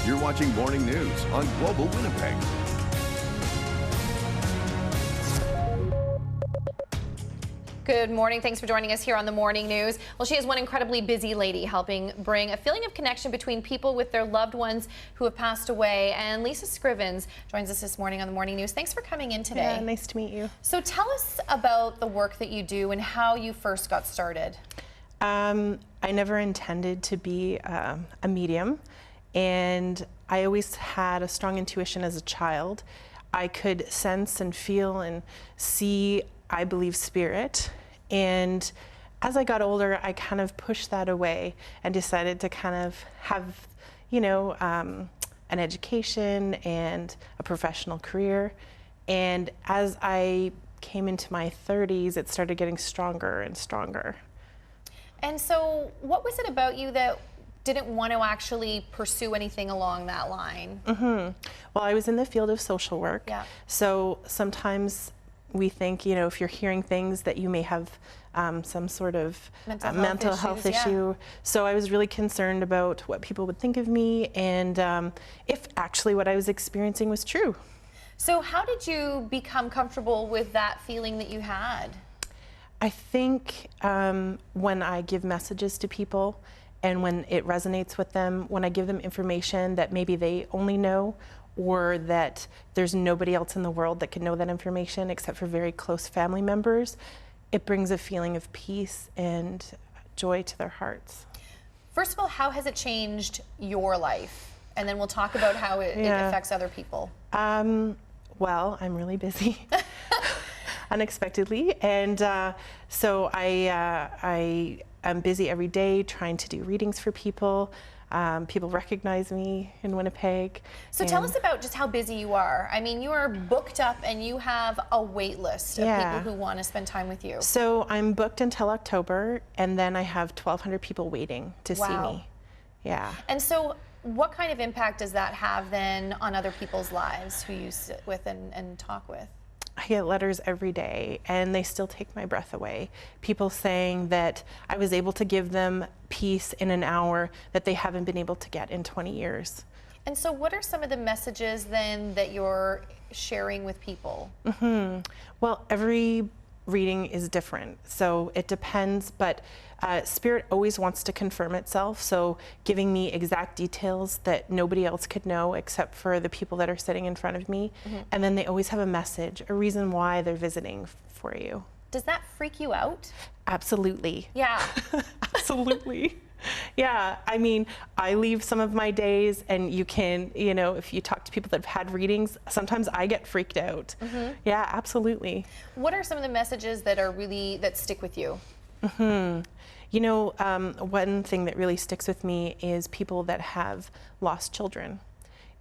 You're watching Morning News on Global Winnipeg. Good morning. Thanks for joining us here on the Morning News. Well, she is one incredibly busy lady, helping bring a feeling of connection between people with their loved ones who have passed away. And Lisa Scrivens joins us this morning on the Morning News. Thanks for coming in today. Yeah, nice to meet you. So tell us about the work that you do and how you first got started. I never intended to be a medium, and I always had a strong intuition as a child. I could sense and feel and see, I believe, spirit. And as I got older, I kind of pushed that away and decided to kind of have, you know, an education and a professional career. And as I came into my 30s, it started getting stronger and stronger. And so what was it about you that didn't want to actually pursue anything along that line? Well, I was in the field of social work. Yeah. So sometimes we think, you know, if you're hearing things that you may have some sort of mental health issue. So I was really concerned about what people would think of me and if actually what I was experiencing was true. So how did you become comfortable with that feeling that you had? I think when I give messages to people and when it resonates with them, when I give them information that maybe they only know, or that there's nobody else in the world that can know that information except for very close family members, it brings a feeling of peace and joy to their hearts. First of all, how has it changed your life? And then we'll talk about how it affects other people. Well, I'm really busy. Unexpectedly, and so I am busy every day trying to do readings for people. People recognize me in Winnipeg. So tell us about just how busy you are. I mean, you are booked up and you have a wait list of people who want to spend time with you. So I'm booked until October, and then I have 1,200 people waiting to see me. Yeah. And so what kind of impact does that have then on other people's lives who you sit with and talk with? I get letters every day and they still take my breath away. People saying that I was able to give them peace in an hour that they haven't been able to get in 20 years. And so what are some of the messages then that you're sharing with people? Well, every reading is different, so it depends, but Spirit always wants to confirm itself, so giving me exact details that nobody else could know except for the people that are sitting in front of me, and then they always have a message, a reason why they're visiting for you. Does that freak you out? Absolutely. Yeah. Absolutely. Yeah, I mean, I leave some of my days, and you can, you know, if you talk to people that have had readings, sometimes I get freaked out. Yeah, absolutely. What are some of the messages that are that stick with you? You know, one thing that really sticks with me is people that have lost children.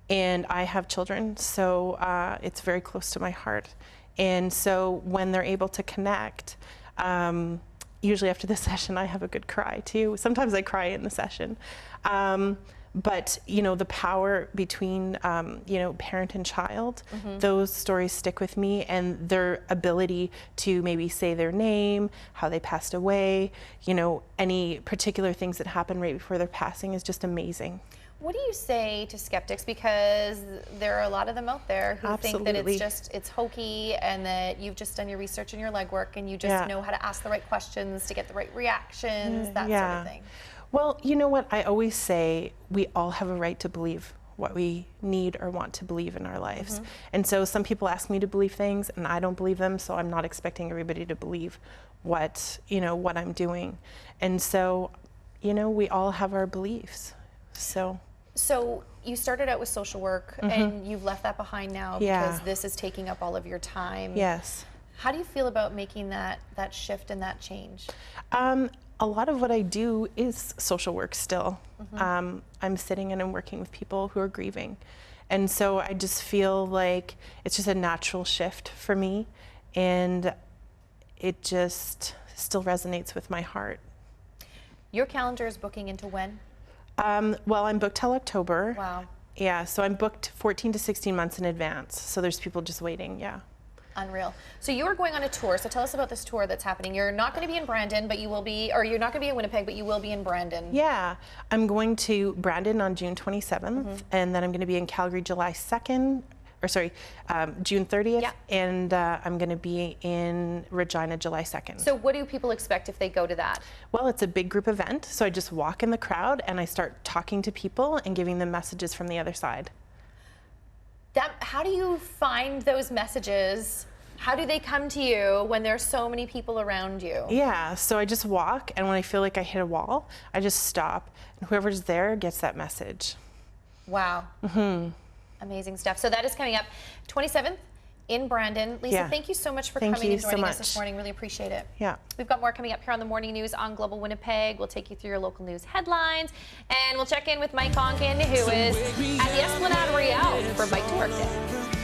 And I have children, so it's very close to my heart. And so when they're able to connect, usually after the session, I have a good cry too. Sometimes I cry in the session. But, you know, the power between, you know, parent and child, those stories stick with me, and their ability to maybe say their name, how they passed away, you know, any particular things that happen right before their passing is just amazing. What do you say to skeptics? Because there are a lot of them out there who think that it's hokey and that you've just done your research and your legwork and you just know how to ask the right questions to get the right reactions, that sort of thing. Well, you know what? I always say we all have a right to believe what we need or want to believe in our lives. And so some people ask me to believe things and I don't believe them, so I'm not expecting everybody to believe what, you know, what I'm doing. And so, you know, we all have our beliefs. So you started out with social work and you've left that behind now because this is taking up all of your time. Yes. How do you feel about making that shift and that change? A lot of what I do is social work still. I'm sitting and I'm working with people who are grieving. And so I just feel like it's just a natural shift for me, and it just still resonates with my heart. Your calendar is booking into when? Well, I'm booked till October. Wow. Yeah, so I'm booked 14 to 16 months in advance. So there's people just waiting, yeah. Unreal. So you are going on a tour. So tell us about this tour that's happening. You're not going to be in Brandon, but you will be, or you're not going to be in Winnipeg, but you will be in Brandon. Yeah, I'm going to Brandon on June 27th, and then I'm going to be in Calgary July 2nd, or sorry, June 30th, Yeah. and I'm going to be in Regina July 2nd. So what do people expect if they go to that? Well, it's a big group event, so I just walk in the crowd and I start talking to people and giving them messages from the other side. How do you find those messages? How do they come to you when there's so many people around you? Yeah, so I just walk, and when I feel like I hit a wall, I just stop, and whoever's there gets that message. Wow. Amazing stuff. So that is coming up 27th in Brandon. Lisa, Yeah. thank you so much for Thank coming you and so joining us much. this morning. Really appreciate it. Yeah. We've got more coming up here on the Morning News on Global Winnipeg. We'll take you through your local news headlines, and we'll check in with Mike Onken, who is at the Esplanade Royale for Bike to Work Day.